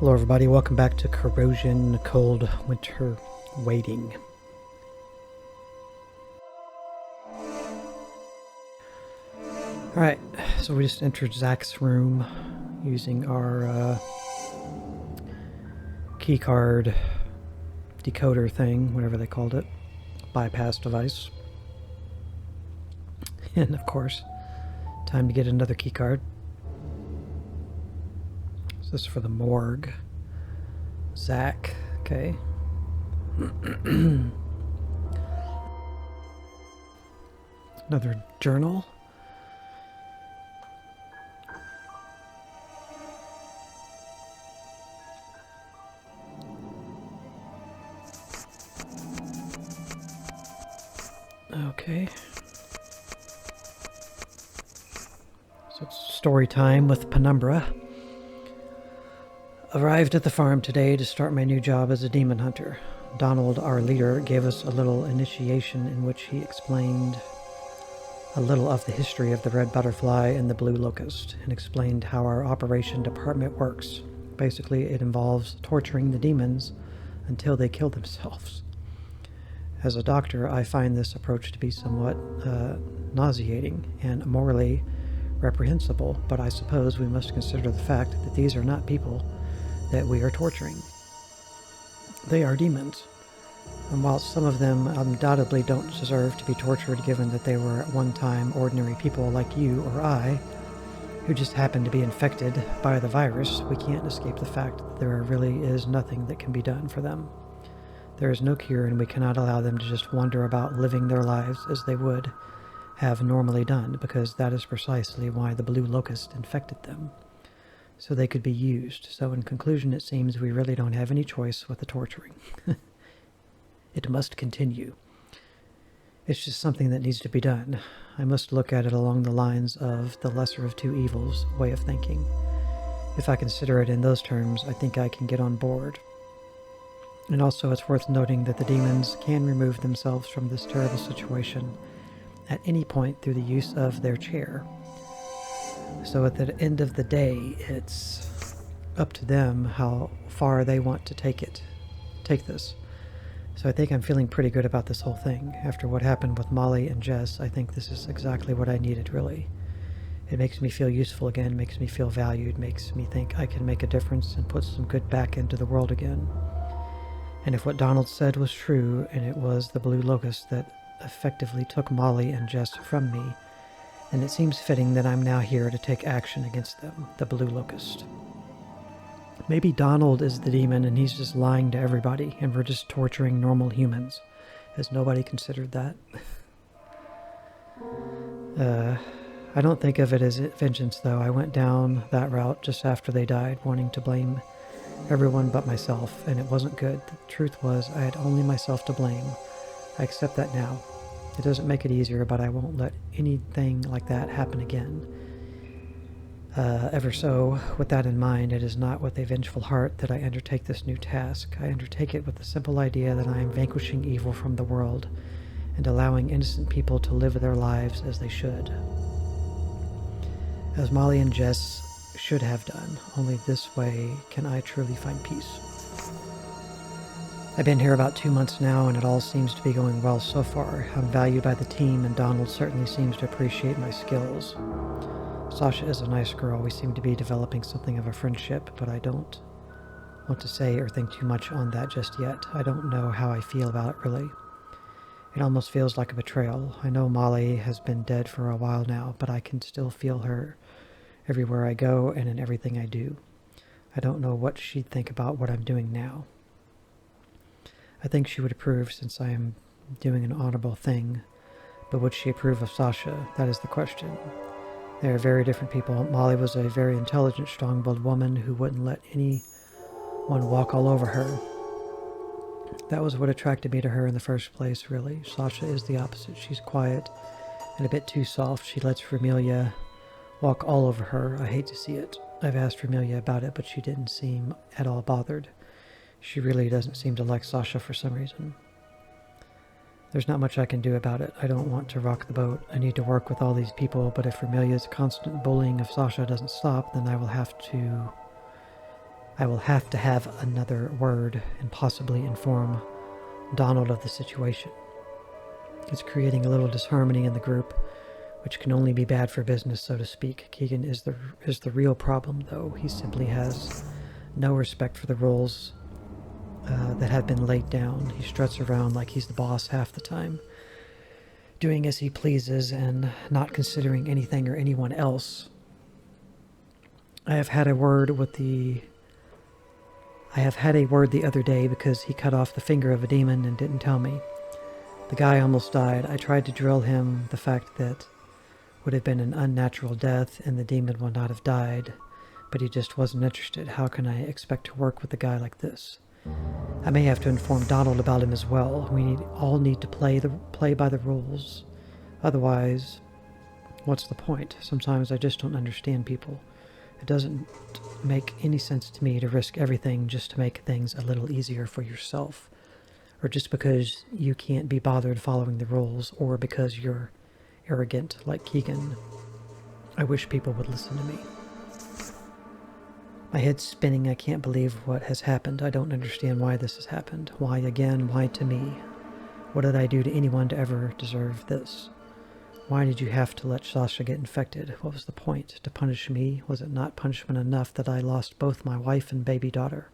Hello everybody, welcome back to Corrosion Cold Winter Waiting. Alright, so we just entered Zach's room using our keycard decoder thing, whatever they called it, bypass device. And of course, time to get another keycard. This is for the morgue. Zach, okay. Another journal. Okay. So it's story time with Penumbra. Arrived at the farm today to start my new job as a demon hunter. Donald, our leader, gave us a little initiation in which he explained a little of the history of the red butterfly and the blue locust, and explained how our operation department works. Basically, it involves torturing the demons until they kill themselves. As a doctor, I find this approach to be somewhat nauseating and morally reprehensible, but I suppose we must consider the fact that these are not people that we are torturing. They are demons, and while some of them undoubtedly don't deserve to be tortured given that they were at one time ordinary people like you or I, who just happened to be infected by the virus, we can't escape the fact that there really is nothing that can be done for them. There is no cure, and we cannot allow them to just wander about living their lives as they would have normally done, because that is precisely why the blue locust infected them. So they could be used. So in conclusion, it seems we really don't have any choice with the torturing. It must continue. It's just something that needs to be done. I must look at it along the lines of the lesser of two evils way of thinking. If I consider it in those terms, I think I can get on board. And also it's worth noting that the demons can remove themselves from this terrible situation at any point through the use of their chair. So at the end of the day, it's up to them how far they want to take this. So I think I'm feeling pretty good about this whole thing. After what happened with Molly and Jess, I think this is exactly what I needed, really. It makes me feel useful again, makes me feel valued, makes me think I can make a difference and put some good back into the world again. And if what Donald said was true, and it was the blue locust that effectively took Molly and Jess from me, and it seems fitting that I'm now here to take action against them, the blue locust. Maybe Donald is the demon and he's just lying to everybody, and we're just torturing normal humans. Has nobody considered that? I don't think of it as vengeance, though. I went down that route just after they died, wanting to blame everyone but myself, and it wasn't good. The truth was, I had only myself to blame. I accept that now. It doesn't make it easier, but I won't let anything like that happen again. Ever so, with that in mind, it is not with a vengeful heart that I undertake this new task. I undertake it with the simple idea that I am vanquishing evil from the world and allowing innocent people to live their lives as they should. As Molly and Jess should have done. Only this way can I truly find peace. I've been here about 2 months now, and it all seems to be going well so far. I'm valued by the team, and Donald certainly seems to appreciate my skills. Sasha is a nice girl. We seem to be developing something of a friendship, but I don't want to say or think too much on that just yet. I don't know how I feel about it, really. It almost feels like a betrayal. I know Molly has been dead for a while now, but I can still feel her everywhere I go and in everything I do. I don't know what she'd think about what I'm doing now. I think she would approve, since I am doing an honorable thing, but would she approve of Sasha? That is the question. They are very different people. Molly was a very intelligent, strong-willed woman who wouldn't let anyone walk all over her. That was what attracted me to her in the first place, really. Sasha is the opposite. She's quiet and a bit too soft. She lets Vermelia walk all over her. I hate to see it. I've asked Vermelia about it, but she didn't seem at all bothered. She really doesn't seem to like Sasha for some reason. There's not much I can do about it. I don't want to rock the boat. I need to work with all these people, but if Vermelia's constant bullying of Sasha doesn't stop, then I I will have to have another word and possibly inform Donald of the situation. It's creating a little disharmony in the group, which can only be bad for business, so to speak. Keegan is the real problem, though. He simply has no respect for the rules that have been laid down. He struts around like he's the boss half the time, doing as he pleases and not considering anything or anyone else. I have had a word the other day because he cut off the finger of a demon and didn't tell me. The guy almost died. I tried to drill him the fact that would have been an unnatural death and the demon would not have died, but he just wasn't interested. How can I expect to work with a guy like this? I may have to inform Donald about him as well. We all need to play by the rules. Otherwise, what's the point? Sometimes I just don't understand people. It doesn't make any sense to me to risk everything just to make things a little easier for yourself, or just because you can't be bothered following the rules, or because you're arrogant like Keegan. I wish people would listen to me. My head's spinning. I can't believe what has happened. I don't understand why this has happened. Why again? Why to me? What did I do to anyone to ever deserve this? Why did you have to let Sasha get infected? What was the point? To punish me? Was it not punishment enough that I lost both my wife and baby daughter?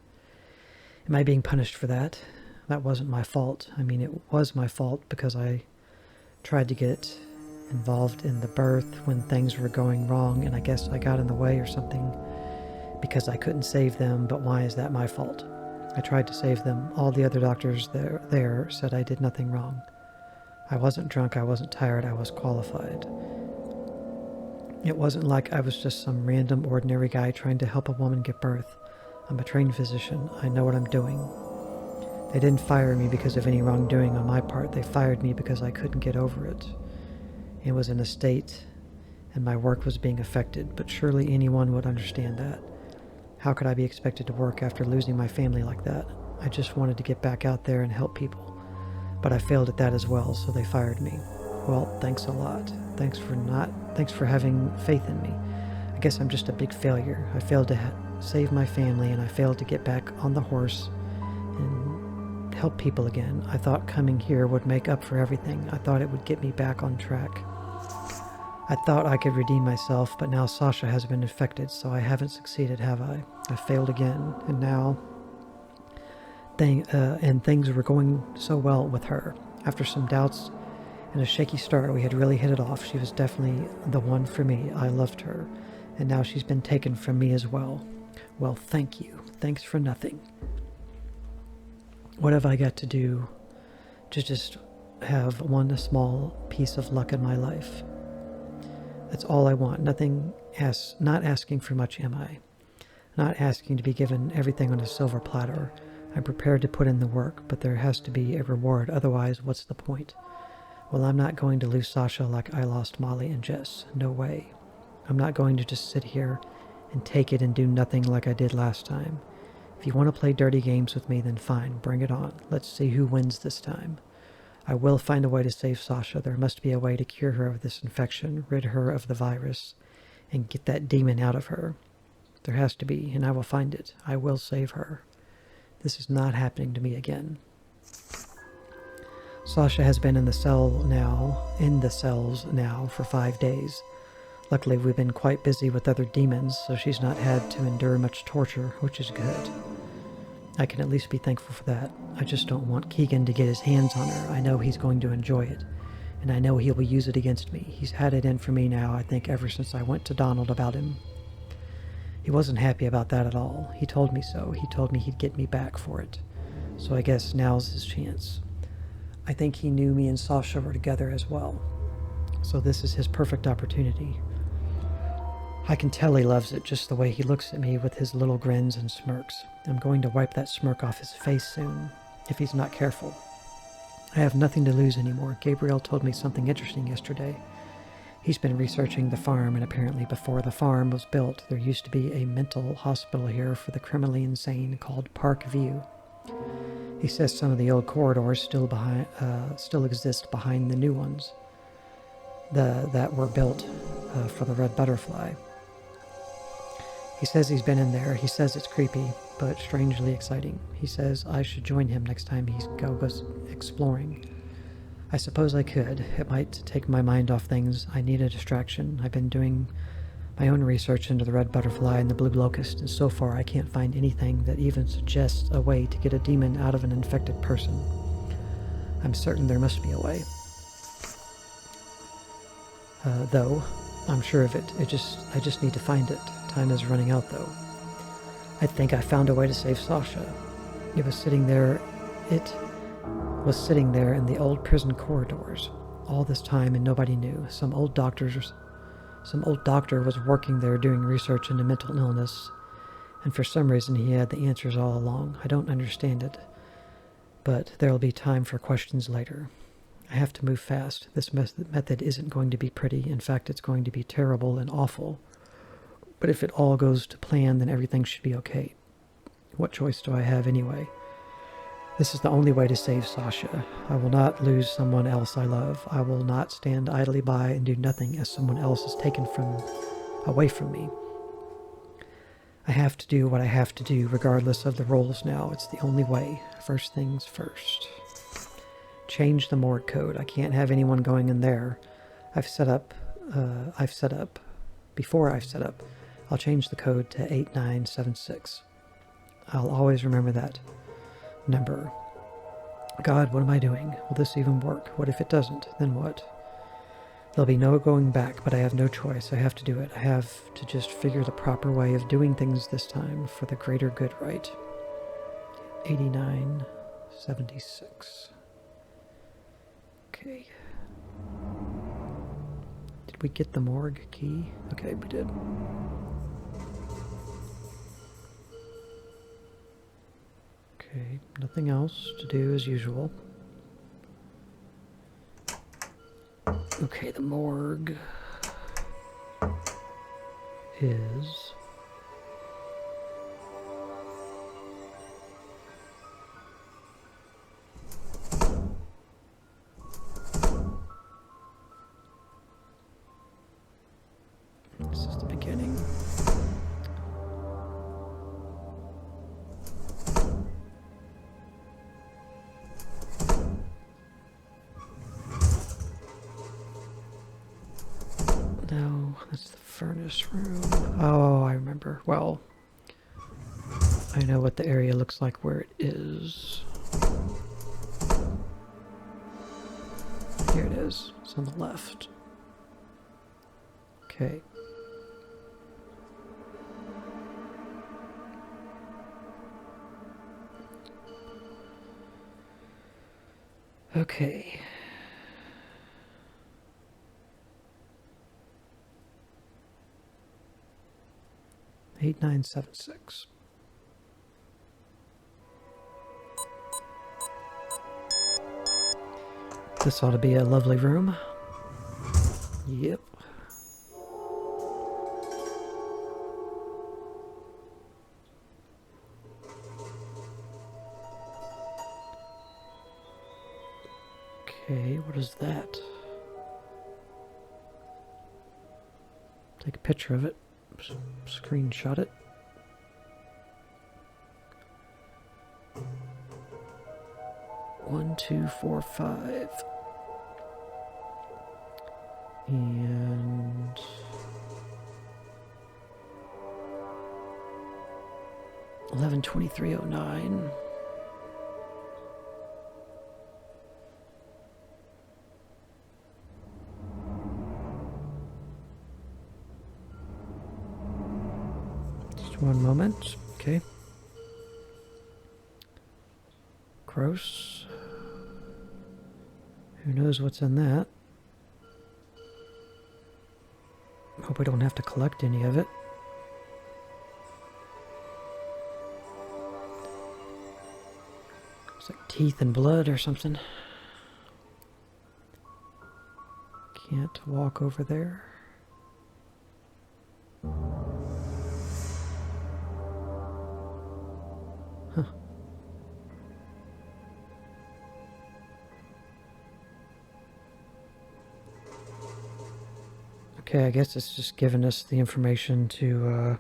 Am I being punished for that? That wasn't my fault. I mean, it was my fault because I tried to get involved in the birth when things were going wrong, and I guess I got in the way or something because I couldn't save them, but why is that my fault? I tried to save them. All the other doctors there said I did nothing wrong. I wasn't drunk, I wasn't tired, I was qualified. It wasn't like I was just some random ordinary guy trying to help a woman give birth. I'm a trained physician. I know what I'm doing. They didn't fire me because of any wrongdoing on my part. They fired me because I couldn't get over it. It was in a state, and my work was being affected, but surely anyone would understand that. How could I be expected to work after losing my family like that? I just wanted to get back out there and help people. But I failed at that as well, so they fired me. Well, thanks a lot. Thanks for having faith in me. I guess I'm just a big failure. I failed to save my family, and I failed to get back on the horse and help people again. I thought coming here would make up for everything. I thought it would get me back on track. I thought I could redeem myself, but now Sasha has been infected, so I haven't succeeded, have I? I failed again, and now things were going so well with her. After some doubts and a shaky start, we had really hit it off. She was definitely the one for me. I loved her, and now she's been taken from me as well. Well, thank you. Thanks for nothing. What have I got to do to just have one small piece of luck in my life? That's all I want. Not asking for much, am I? Not asking to be given everything on a silver platter. I'm prepared to put in the work, but there has to be a reward. Otherwise, what's the point? Well, I'm not going to lose Sasha like I lost Molly and Jess. No way. I'm not going to just sit here and take it and do nothing like I did last time. If you want to play dirty games with me, then fine. Bring it on. Let's see who wins this time. I will find a way to save Sasha. There must be a way to cure her of this infection, rid her of the virus, and get that demon out of her. There has to be, and I will find it. I will save her. This is not happening to me again. Sasha has been in the cells now for 5 days. Luckily, we've been quite busy with other demons, so she's not had to endure much torture, which is good. I can at least be thankful for that. I just don't want Keegan to get his hands on her. I know he's going to enjoy it, and I know he will use it against me. He's had it in for me now, I think, ever since I went to Donald about him. He wasn't happy about that at all. He told me so. He told me he'd get me back for it. So I guess now's his chance. I think he knew me and Sasha were together as well. So this is his perfect opportunity. I can tell he loves it just the way he looks at me with his little grins and smirks. I'm going to wipe that smirk off his face soon, if he's not careful. I have nothing to lose anymore. Gabriel told me something interesting yesterday. He's been researching the farm, and apparently before the farm was built, there used to be a mental hospital here for the criminally insane called Park View. He says some of the old corridors still exist behind the new ones that were built for the Red Butterfly. He says he's been in there. He says it's creepy, but strangely exciting. He says I should join him next time he goes exploring. I suppose I could. It might take my mind off things. I need a distraction. I've been doing my own research into the red butterfly and the blue locust, and so far I can't find anything that even suggests a way to get a demon out of an infected person. I'm certain there must be a way. Though, I'm sure of it. I just need to find it. Time is running out, though. I think I found a way to save Sasha. It was sitting there in the old prison corridors all this time, and nobody knew. Some old doctor was working there doing research into mental illness, and for some reason he had the answers all along. I don't understand it, but there'll be time for questions later. I have to move fast. This method isn't going to be pretty. In fact, it's going to be terrible and awful. But if it all goes to plan, then everything should be okay. What choice do I have anyway? This is the only way to save Sasha. I will not lose someone else I love. I will not stand idly by and do nothing as someone else is taken away from me. I have to do what I have to do regardless of the rules now. It's the only way. First things first. Change the morgue code. I can't have anyone going in there. Before I've set up, I'll change the code to 8976. I'll always remember that number. God, what am I doing? Will this even work? What if it doesn't? Then what? There'll be no going back, but I have no choice. I have to do it. I have to just figure the proper way of doing things this time for the greater good, right? 8976. Okay. Did we get the morgue key? Okay, we did. Okay, nothing else to do as usual. Okay, the morgue is... This is the beginning. No, that's the furnace room. Oh, I remember. Well, I know what the area looks like where it is. Here it is. It's on the left. Okay. Okay. Eight, 9, 7, 6. This ought to be a lovely room. Yep. Okay, what is that? Take a picture of it. Screenshot it. One, 2, 4, 5. And... $1123.09. One moment. Okay. Gross. Who knows what's in that? Hope we don't have to collect any of it. It's like teeth and blood or something. Can't walk over there. Huh. Okay, I guess it's just giving us the information to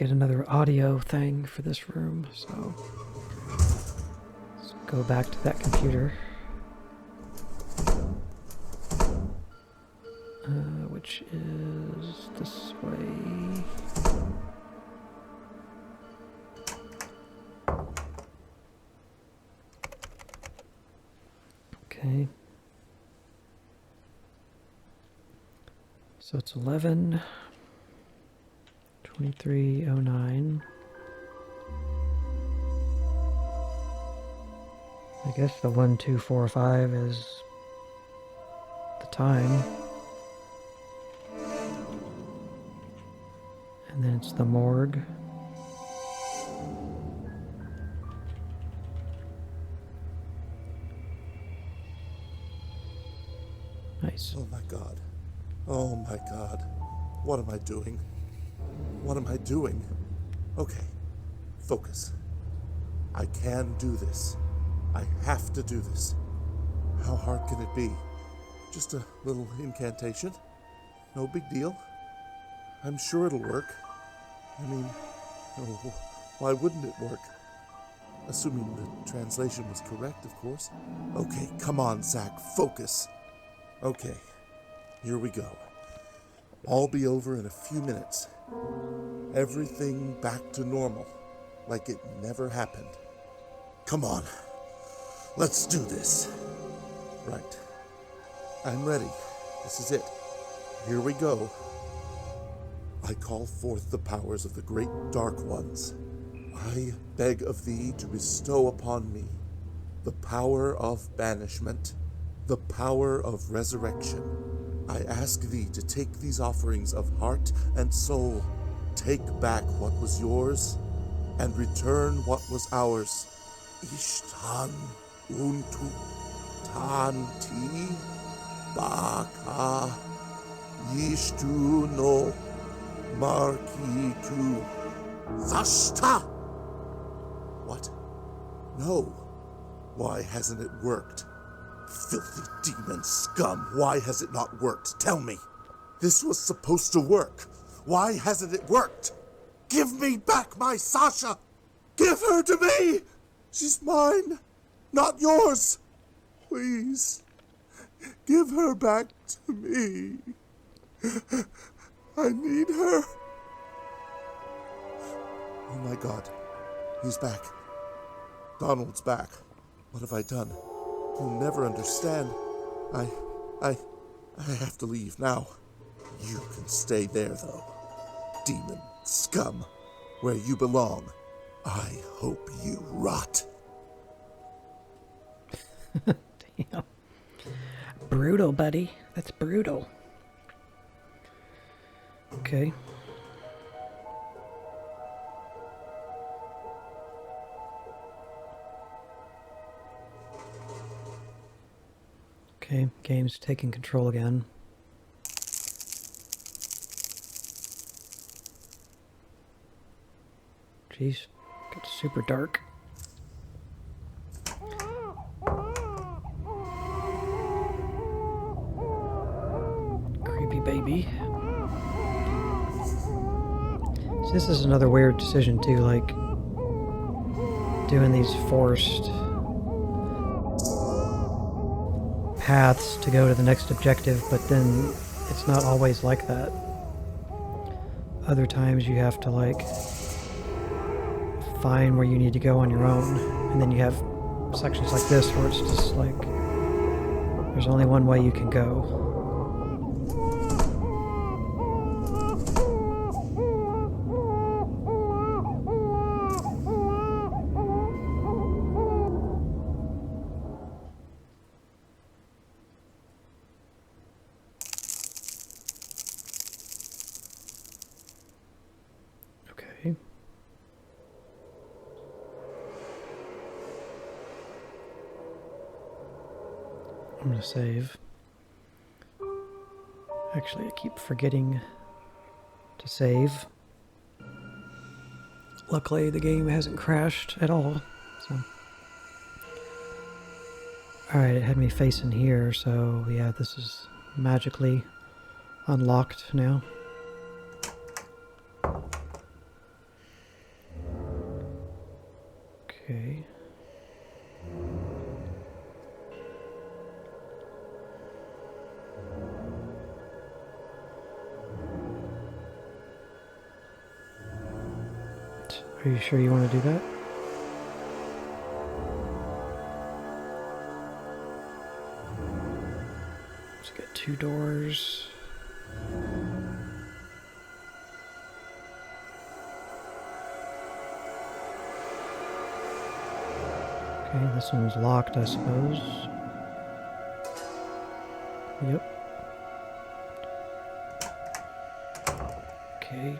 get another audio thing for this room, so let's go back to that computer. Which is this way. Okay. So it's 11:23:09. I guess the 1245 is the time. And then it's the morgue. Nice. Oh my God. Oh my God. What am I doing? What am I doing? Okay. Focus. I can do this. I have to do this. How hard can it be? Just a little incantation? No big deal. I'm sure it'll work. I mean, oh, why wouldn't it work? Assuming the translation was correct, of course. Okay, come on, Zach, focus. Okay, here we go. All be over in a few minutes. Everything back to normal, like it never happened. Come on, let's do this. Right. I'm ready. This is it. Here we go. I call forth the powers of the great dark ones. I beg of thee to bestow upon me the power of banishment, the power of resurrection. I ask thee to take these offerings of heart and soul, take back what was yours, and return what was ours. Ishtan untu tanti baka yishtu no markitu zashta. What? No. Why hasn't it worked? Filthy demon scum, why has it not worked? Tell me. This was supposed to work. Why hasn't it worked? Give me back my Sasha! Give her to me! She's mine, not yours. Please, give her back to me. I need her. Oh my God, he's back. Donald's back. What have I done? You'll never understand. I have to leave now. You can stay there, though. Demon scum, where you belong. I hope you rot. Damn. Brutal, buddy. That's brutal. Okay. Okay, game's taking control again. Jeez, gets super dark. Creepy baby. So this is another weird decision too, like doing these forced paths to go to the next objective, but then it's not always like that. Other times you have to like find where you need to go on your own, and then you have sections like this where it's just like there's only one way you can go. Okay. I'm gonna save. Actually, I keep forgetting to save. Luckily, the game hasn't crashed at all. So, alright, it had me facing here, so yeah, this is magically unlocked now. Are you sure you want to do that? Let's get 2 doors. Okay, this one's locked, I suppose. Yep. Okay.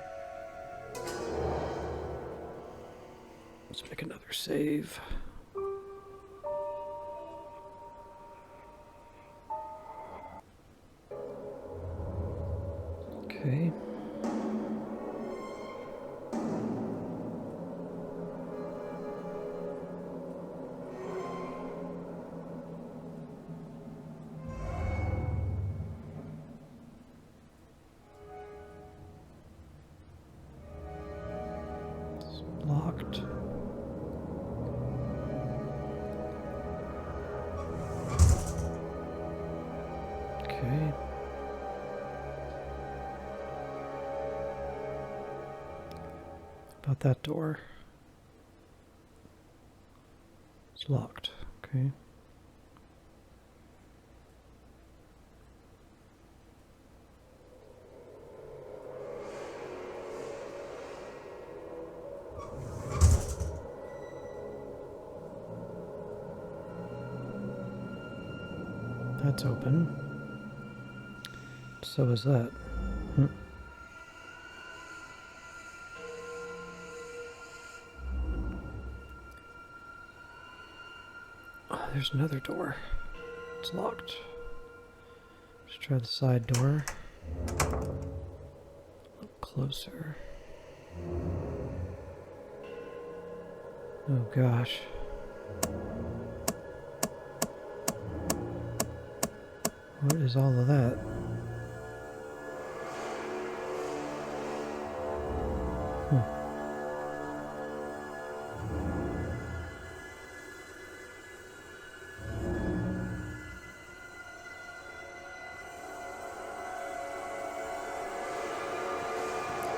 Let's make another save. Okay. It's locked. Okay. About that door. It's locked. Okay. That's open. So is that. Oh, there's another door. It's locked. Let's try the side door. A little closer. Oh gosh. What is all of that?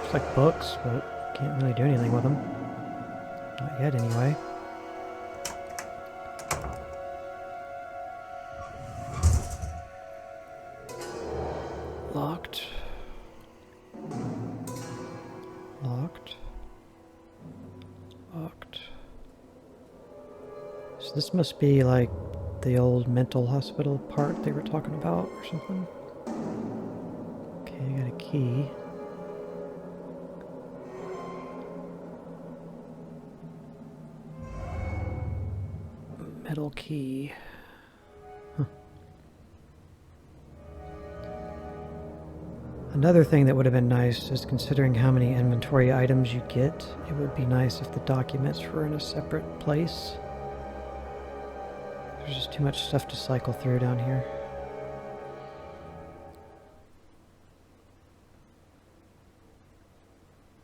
It's like books, but can't really do anything with them. Not yet, anyway. Locked. Locked. Locked. So this must be like the old mental hospital part they were talking about or something. Okay, I got a key. Metal key. Another thing that would have been nice is, considering how many inventory items you get, it would be nice if the documents were in a separate place. There's just too much stuff to cycle through down here.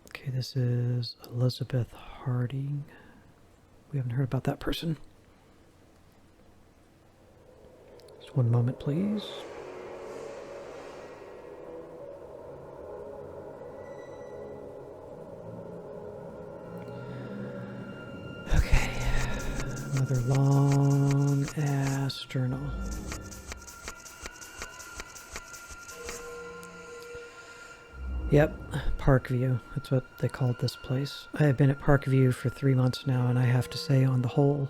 Okay, this is Elizabeth Harding. We haven't heard about that person. Just one moment, please. Another long ass journal. Yep, Parkview. That's what they called this place. I have been at Parkview for 3 months now, and I have to say, on the whole,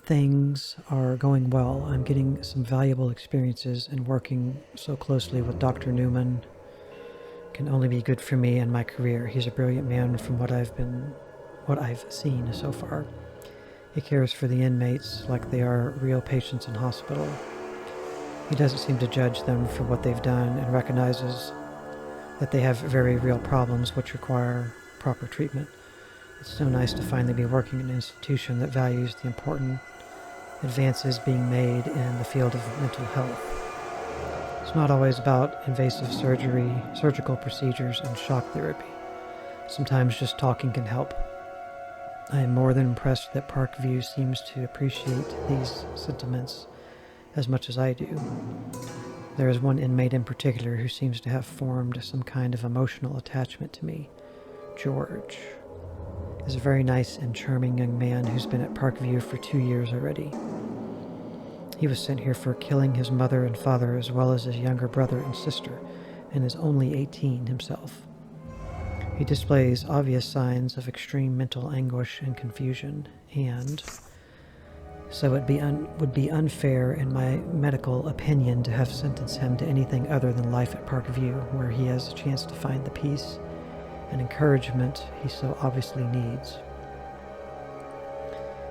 things are going well. I'm getting some valuable experiences, and working so closely with Dr. Newman can only be good for me and my career. He's a brilliant man from what I've seen so far. He cares for the inmates like they are real patients in hospital. He doesn't seem to judge them for what they've done, and recognizes that they have very real problems which require proper treatment. It's so nice to finally be working in an institution that values the important advances being made in the field of mental health. It's not always about invasive surgery, surgical procedures, and shock therapy. Sometimes just talking can help. I am more than impressed that Parkview seems to appreciate these sentiments as much as I do. There is one inmate in particular who seems to have formed some kind of emotional attachment to me, George. is a very nice and charming young man who's been at Parkview for 2 years already. He was sent here for killing his mother and father as well as his younger brother and sister, and is only 18 himself. He displays obvious signs of extreme mental anguish and confusion, and so it would be unfair, in my medical opinion, to have sentenced him to anything other than life at Parkview, where he has a chance to find the peace and encouragement he so obviously needs.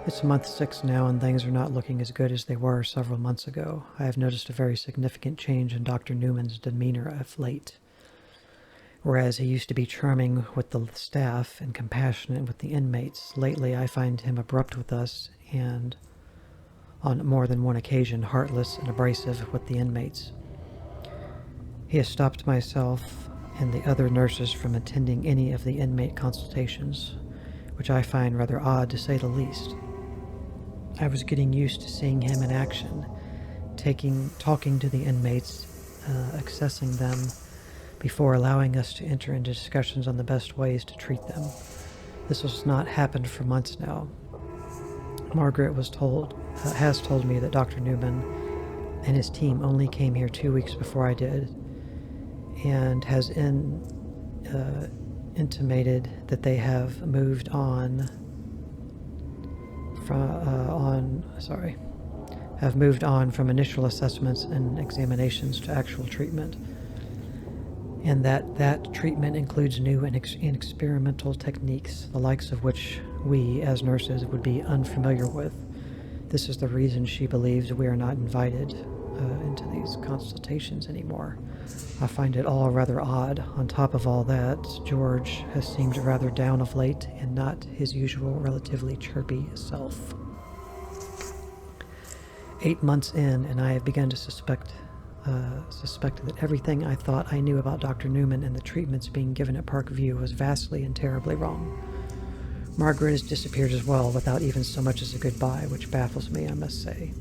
It's month 6 now, and things are not looking as good as they were several months ago. I have noticed a very significant change in Dr. Newman's demeanor of late. Whereas he used to be charming with the staff and compassionate with the inmates, lately I find him abrupt with us and, on more than one occasion, heartless and abrasive with the inmates. He has stopped myself and the other nurses from attending any of the inmate consultations, which I find rather odd to say the least. I was getting used to seeing him in action, talking to the inmates, accessing them, before allowing us to enter into discussions on the best ways to treat them. This has not happened for months now. Margaret has told me that Dr. Newman and his team only came here 2 weeks before I did, and has intimated that they have moved on from initial assessments and examinations to actual treatment, and that treatment includes new and experimental techniques, the likes of which we, as nurses, would be unfamiliar with. This is the reason she believes we are not invited into these consultations anymore. I find it all rather odd. On top of all that, George has seemed rather down of late and not his usual relatively chirpy self. 8 months in, and I have begun to suspect that everything I thought I knew about Dr. Newman and the treatments being given at Parkview was vastly and terribly wrong. Margaret has disappeared as well, without even so much as a goodbye, which baffles me, I must say.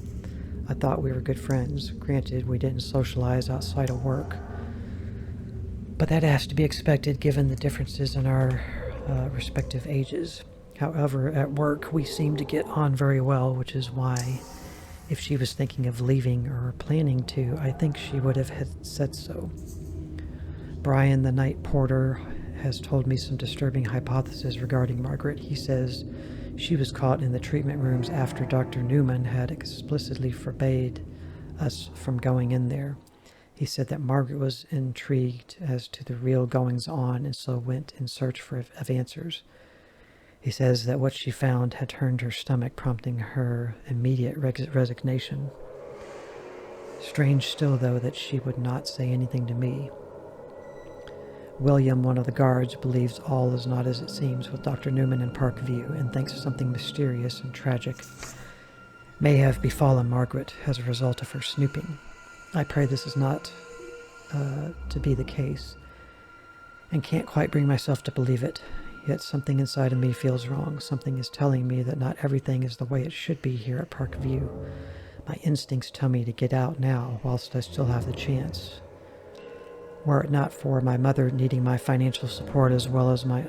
I thought we were good friends. Granted, we didn't socialize outside of work, but that has to be expected given the differences in our respective ages. However, at work, we seemed to get on very well, which is why, if she was thinking of leaving or planning to, I think she would have said so. Brian, the night porter, has told me some disturbing hypotheses regarding Margaret. He says she was caught in the treatment rooms after Dr. Newman had explicitly forbade us from going in there. He said that Margaret was intrigued as to the real goings-on and so went in search of answers. He says that what she found had turned her stomach, prompting her immediate resignation. Strange still, though, that she would not say anything to me. William, one of the guards, believes all is not as it seems with Dr. Newman in Parkview, and thinks something mysterious and tragic may have befallen Margaret as a result of her snooping. I pray this is not to be the case, and can't quite bring myself to believe it. Yet something inside of me feels wrong. Something is telling me that not everything is the way it should be here at Parkview. My instincts tell me to get out now, whilst I still have the chance. Were it not for my mother needing my financial support as well as my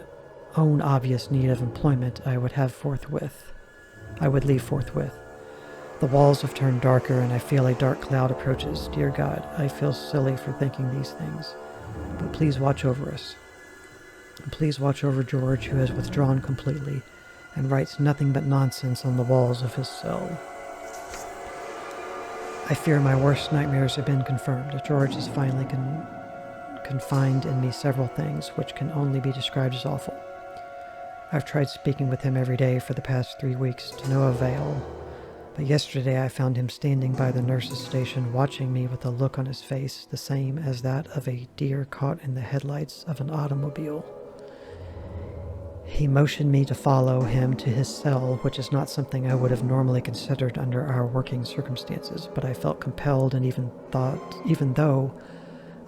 own obvious need of employment, I would leave forthwith. The walls have turned darker, and I feel a dark cloud approaches. Dear God, I feel silly for thinking these things, but please watch over us. And please watch over George, who has withdrawn completely and writes nothing but nonsense on the walls of his cell. I fear my worst nightmares have been confirmed. George has finally confined in me several things which can only be described as awful. I've tried speaking with him every day for the past 3 weeks to no avail, but yesterday I found him standing by the nurse's station watching me with a look on his face the same as that of a deer caught in the headlights of an automobile. He motioned me to follow him to his cell, which is not something I would have normally considered under our working circumstances, but I felt compelled and even though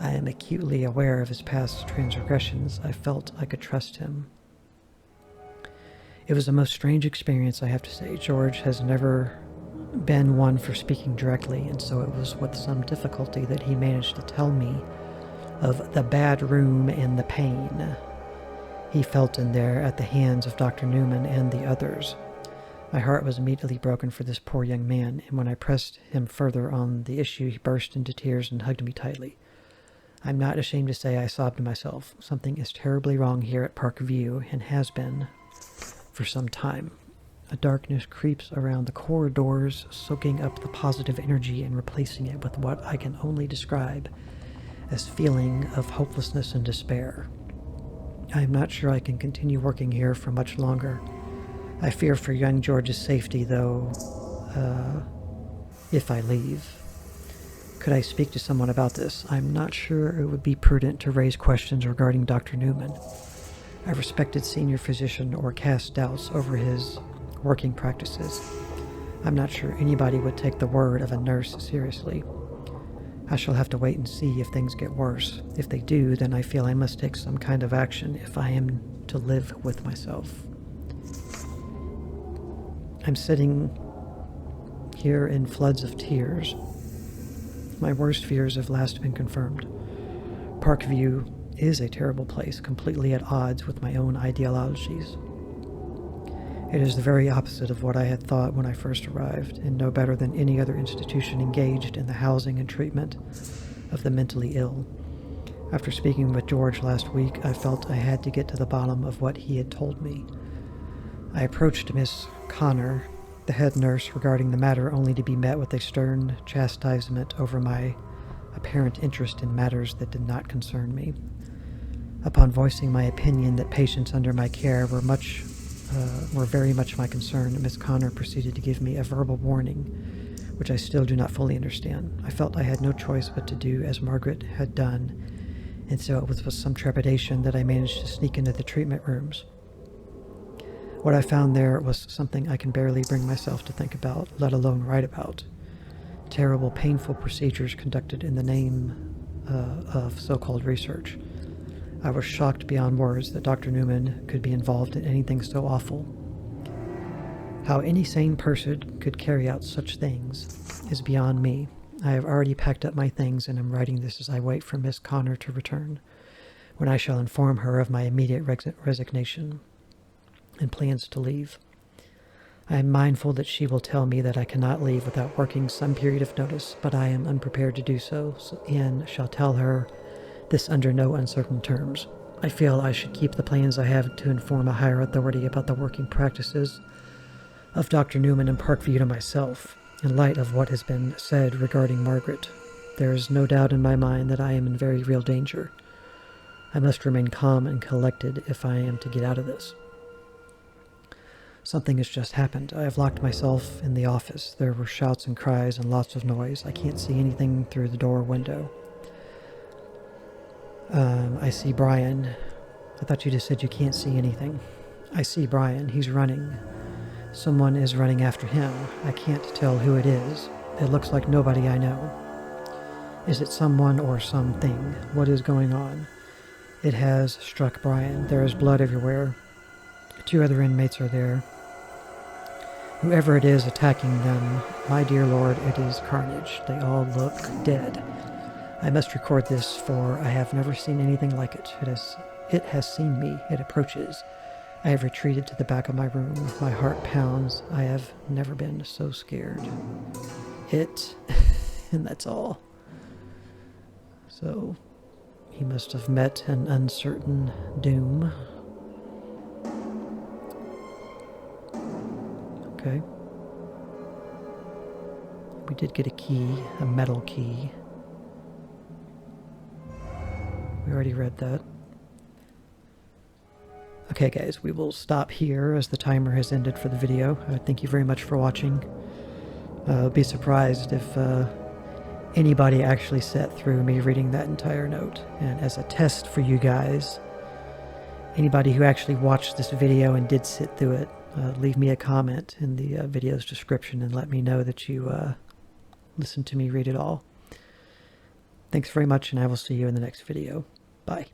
I am acutely aware of his past transgressions, I felt I could trust him. It was a most strange experience, I have to say. George has never been one for speaking directly, and so it was with some difficulty that he managed to tell me of the bad room and the pain. he felt in there at the hands of Dr. Newman and the others. My heart was immediately broken for this poor young man, and when I pressed him further on the issue, he burst into tears and hugged me tightly. I'm not ashamed to say I sobbed to myself. Something is terribly wrong here at Park View, and has been for some time. A darkness creeps around the corridors, soaking up the positive energy and replacing it with what I can only describe as feeling of hopelessness and despair. I am not sure I can continue working here for much longer. I fear for young George's safety, though, if I leave. Could I speak to someone about this? I'm not sure it would be prudent to raise questions regarding Dr. Newman. I respected senior physician or cast doubts over his working practices. I'm not sure anybody would take the word of a nurse seriously. I shall have to wait and see if things get worse. If they do, then I feel I must take some kind of action if I am to live with myself. I'm sitting here in floods of tears. My worst fears have last been confirmed. Parkview is a terrible place, completely at odds with my own ideologies. It is the very opposite of what I had thought when I first arrived, and no better than any other institution engaged in the housing and treatment of the mentally ill. After speaking with George last week, I felt I had to get to the bottom of what he had told me. I approached Miss Connor, the head nurse, regarding the matter, only to be met with a stern chastisement over my apparent interest in matters that did not concern me. Upon voicing my opinion that patients under my care were very much my concern, Miss Connor proceeded to give me a verbal warning, which I still do not fully understand. I felt I had no choice but to do as Margaret had done, and so it was with some trepidation that I managed to sneak into the treatment rooms. What I found there was something I can barely bring myself to think about, let alone write about. Terrible, painful procedures conducted in the name of so-called research. I was shocked beyond words that Dr. Newman could be involved in anything so awful. How any sane person could carry out such things is beyond me. I have already packed up my things and am writing this as I wait for Miss Connor to return, when I shall inform her of my immediate resignation and plans to leave. I am mindful that she will tell me that I cannot leave without working some period of notice, but I am unprepared to do so, and shall tell her this under no uncertain terms. I feel I should keep the plans I have to inform a higher authority about the working practices of Dr. Newman and Parkview to myself, in light of what has been said regarding Margaret. There is no doubt in my mind that I am in very real danger. I must remain calm and collected if I am to get out of this. Something has just happened. I have locked myself in the office. There were shouts and cries and lots of noise. I can't see anything through the door window. I see Brian. I thought you just said you can't see anything. I see Brian. He's running. Someone is running after him. I can't tell who it is. It looks like nobody I know. Is it someone or something? What is going on? It has struck Brian. There is blood everywhere. 2 other inmates are there. Whoever it is attacking them, my dear Lord, it is carnage. They all look dead. I must record this, for I have never seen anything like it. It has seen me. It approaches. I have retreated to the back of my room. My heart pounds. I have never been so scared. And that's all. So, he must have met an uncertain doom. Okay. We did get a key, a metal key. We already read that. Okay guys, we will stop here as the timer has ended for the video. Thank you very much for watching. Be surprised if anybody actually sat through me reading that entire note. And as a test for you guys, anybody who actually watched this video and did sit through it, leave me a comment in the video's description and let me know that you listened to me read it all. Thanks very much, and I will see you in the next video. Bye.